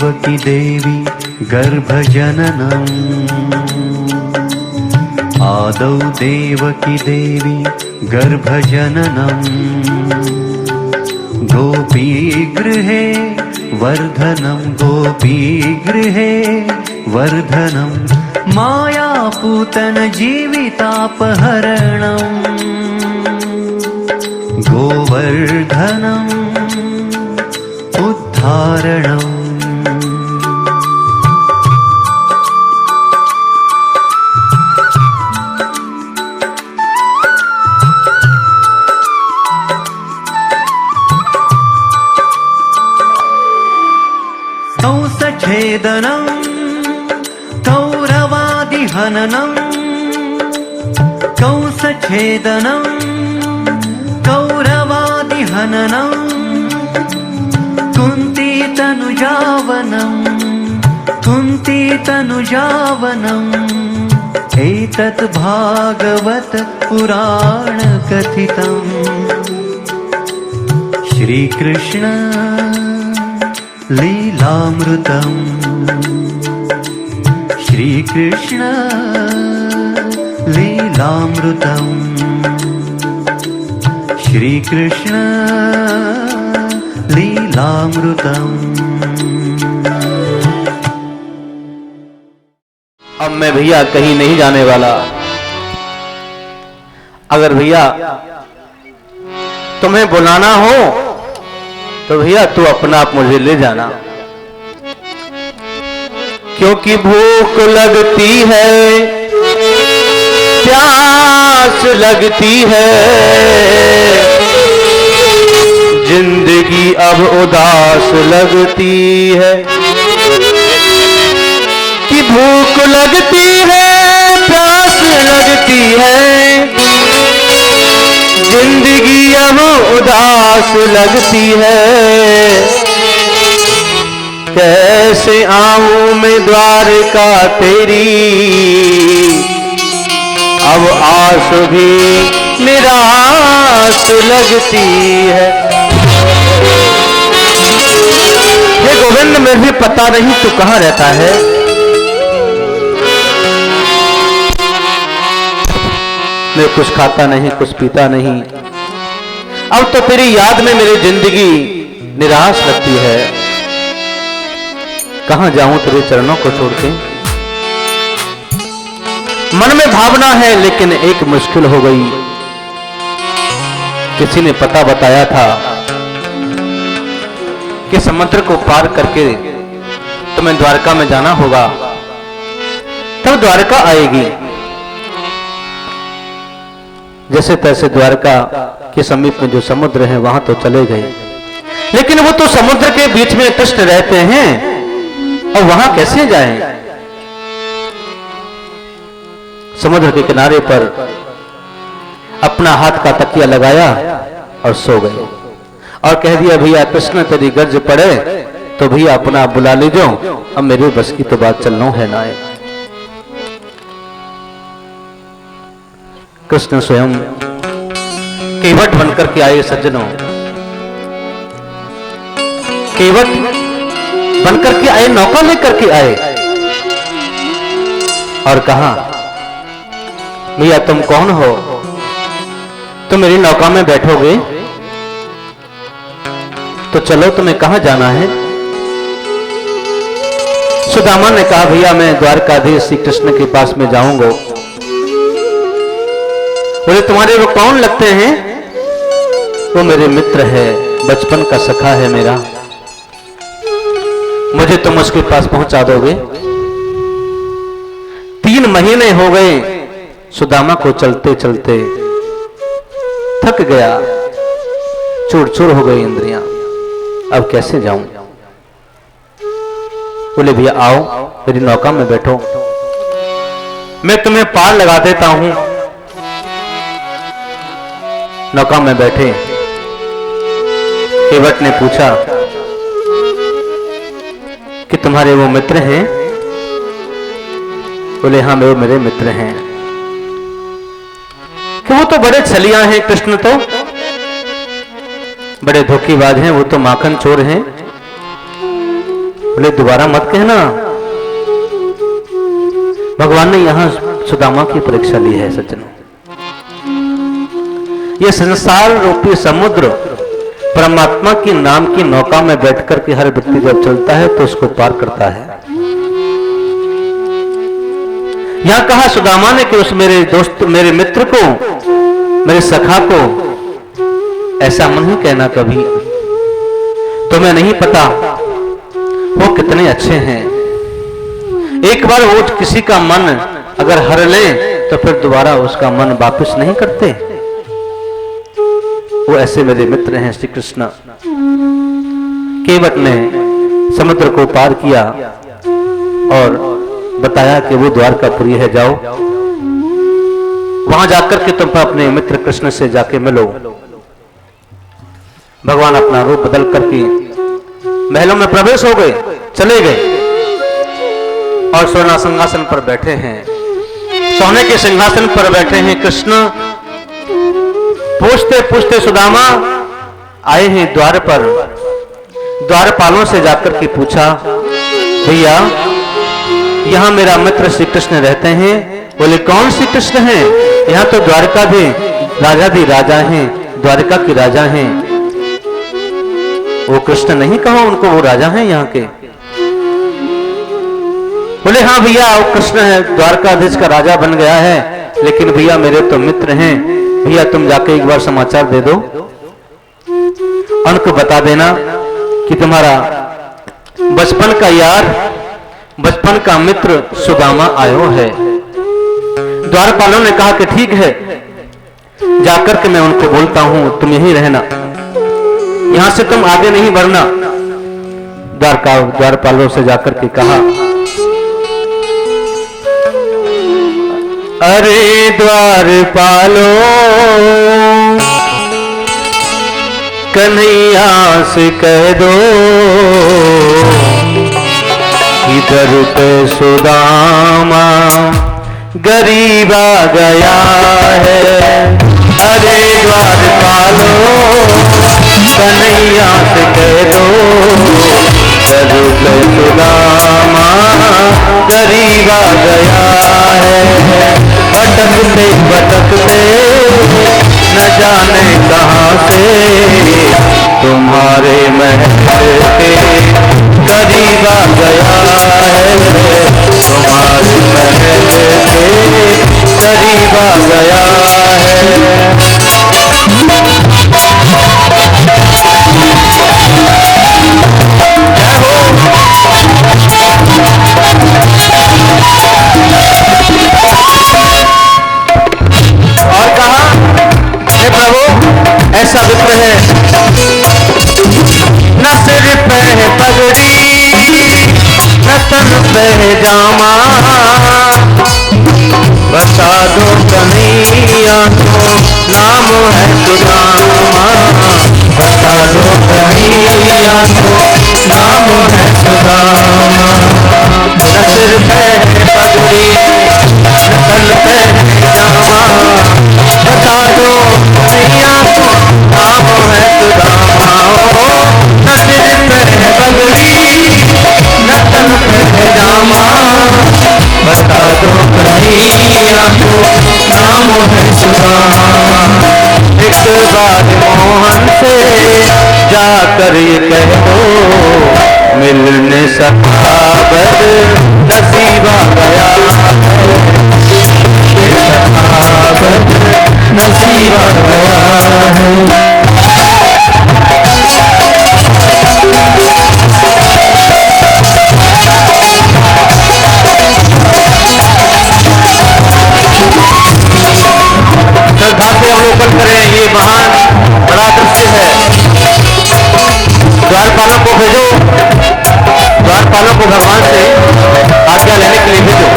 देवकी देवी गर्भजननम् आदौ देवकी देवी गर्भजननम् गोपीगृहे वर्धनं गोपीगृहे वर्धनं मायापूतन जीवितापहरणम् गोवर्धनम् उद्धारणम् कंसच्छेदनं कौरवादिहननं कंसच्छेदनं कौरवादिहननं कुन्तीतनुजावनम् एतत् भागवत पुराण कथितम् श्रीकृष्ण लीलामृतम् श्रीकृष्ण लीलामृतम् श्रीकृष्ण लीलामृतम्। अब मैं भैया कहीं नहीं जाने वाला। अगर भैया तुम्हें बुलाना हो तो भैया तू अपना आप मुझे ले जाना, क्योंकि भूख लगती है प्यास लगती है, जिंदगी अब उदास लगती है। कि भूख लगती है प्यास लगती है, जिंदगी अब उदास लगती है। कैसे आऊं मैं द्वारका तेरी, अब आस भी निराश लगती है। हे गोविंद, मुझे पता नहीं तू कहाँ रहता है। मैं कुछ खाता नहीं, कुछ पीता नहीं। अब तो तेरी याद में मेरी जिंदगी निराश लगती है। कहां जाऊं तेरे चरणों को छोड़ के। मन में भावना है लेकिन एक मुश्किल हो गई। किसी ने पता बताया था कि समुद्र को पार करके तुम्हें द्वारका में जाना होगा, तब द्वारका आएगी। जैसे तैसे द्वारका के समीप में जो समुद्र है वहां तो चले गए, लेकिन वो तो समुद्र के बीच में तटस्थ रहते हैं और वहां कैसे जाएं? समुद्र के किनारे पर अपना हाथ का तकिया लगाया और सो गए और कह दिया भैया कृष्ण तेरी गर्ज पड़े तो भैया अपना बुला ले जाओ, अब मेरे बस की तो बात चलना है ना। कृष्ण स्वयं केवट बनकर के आए सज्जनों, केवट बनकर के आए, नौका लेकर के आए और कहा भैया तुम कौन हो, तुम मेरी नौका में बैठोगे तो चलो तुम्हें कहां जाना है। सुदामा ने कहा भैया मैं द्वारकाधीश श्री कृष्ण के पास में जाऊंगा। बोले तुम्हारे वो कौन लगते हैं? वो मेरे मित्र है, बचपन का सखा है मेरा, मुझे तुम उसके पास पहुंचा दोगे। 3 महीने हो गए सुदामा को चलते चलते, थक गया, चूर चूर हो गई इंद्रियां, अब कैसे जाऊं। बोले भैया आओ मेरी नौका में बैठो, मैं तुम्हें पार लगा देता हूं। नौका में बैठे केवट ने पूछा कि तुम्हारे वो मित्र हैं? बोले हाँ वो मेरे मित्र हैं। कि वो तो बड़े छलिया हैं, कृष्ण तो बड़े धोखेबाज हैं, वो तो माखन चोर हैं। बोले दोबारा मत कहना। भगवान ने यहां सुदामा की परीक्षा ली है सज्जनों। यह संसार रूपी समुद्र परमात्मा की नाम की नौका में बैठकर के हर व्यक्ति जब चलता है तो उसको पार करता है। यहां कहा सुदामा ने कि उस मेरे दोस्त, मेरे मित्र को, मेरे सखा को ऐसा मन ही कहना कभी, तुम्हें नहीं पता वो कितने अच्छे हैं। एक बार वो किसी का मन अगर हर ले तो फिर दोबारा उसका मन वापस नहीं करते। वो ऐसे मेरे मित्र हैं श्री कृष्ण। केवट ने समुद्र को पार किया और बताया कि वो द्वारकापुरी है, जाओ वहां जाकर के तुम अपने मित्र कृष्ण से जाके मिलो। भगवान अपना रूप बदल करके महलों में प्रवेश हो गए, चले गए और सोना सिंहासन पर बैठे हैं। सोने के सिंहासन पर बैठे हैं कृष्ण। पूछते पूछते सुदामा आए हैं द्वार पर। द्वारपालों से जाकर के पूछा, भैया यहां मेरा मित्र श्री कृष्ण रहते हैं। बोले कौन श्री कृष्ण हैं? यहां तो द्वारका भी राजा हैं, द्वारका के राजा हैं। वो कृष्ण नहीं कहो उनको, वो राजा हैं यहाँ के। बोले हाँ भैया वो कृष्ण है, द्वारकाधीश का राजा बन गया है, लेकिन भैया मेरे तो मित्र हैं। भैया तुम जाके एक बार समाचार दे दो, उनको बता देना कि तुम्हारा बचपन का यार, बचपन का मित्र सुदामा आयो है। द्वारपालों ने कहा कि ठीक है, जाकर के मैं उनको बोलता हूं, तुम यहीं रहना, यहां से तुम आगे नहीं बढ़ना। द्वारपालों से जाकर के कहा, अरे द्वारपालो कन्हैया से कह दो इधर पे सुदामा गरीब आ गया है। अरे द्वारपालो कन्हैया से कह दो इधर पे सुदामा गरीब आ गया है। भटकते भटकते न जाने कहां से तुम्हारे महल के करीब आ गया है। तुम्हारे महल के करीब आ गया है। और कहा हे प्रभु ऐसा मित्र है, न सिर पे है पगड़ी न तन पे है जामा, बता दो कन्हैया को नाम है सुदामा। बता दो कन्हैया को नाम है सुदामा। न सिर पे है पगड़ी न तन पे है जामा, बता दो कन्हैया को नाम है सुदामा। न सिर पे है पगड़ी न तन पे है जामा, बता दो कन्हैया को नाम है सुदामा। एक बार मोहन से जाकर ये कह दो मिलने सखावत नसीब आ गया है। सखावत नसीब आ गया है। श्रद्धा से अवलोकन करें, ये महान बड़ा दृश्य है। द्वारपालों को भेजो, द्वारपालों को भगवान से आज्ञा लेने के लिए भेजो।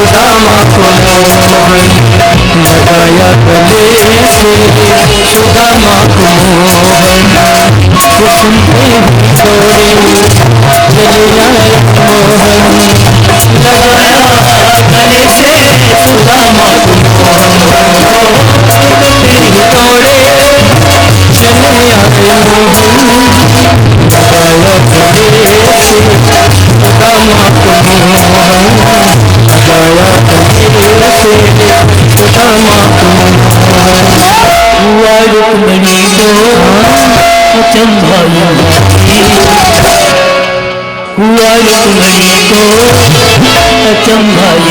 सुदामा को मोहन लगाया गले से सुदामा को मोहन कुसुम तोड़े चले आए मोहन लगाया गले से सुदामा को मोहन तोड़े चले आए मोहन लगाया गले से सुदामा को मोहन लगाया गले से सुदामा को मोहन हुआ रुक्मणी को अचंभाई हुआ रुक्मणी को अचंभाई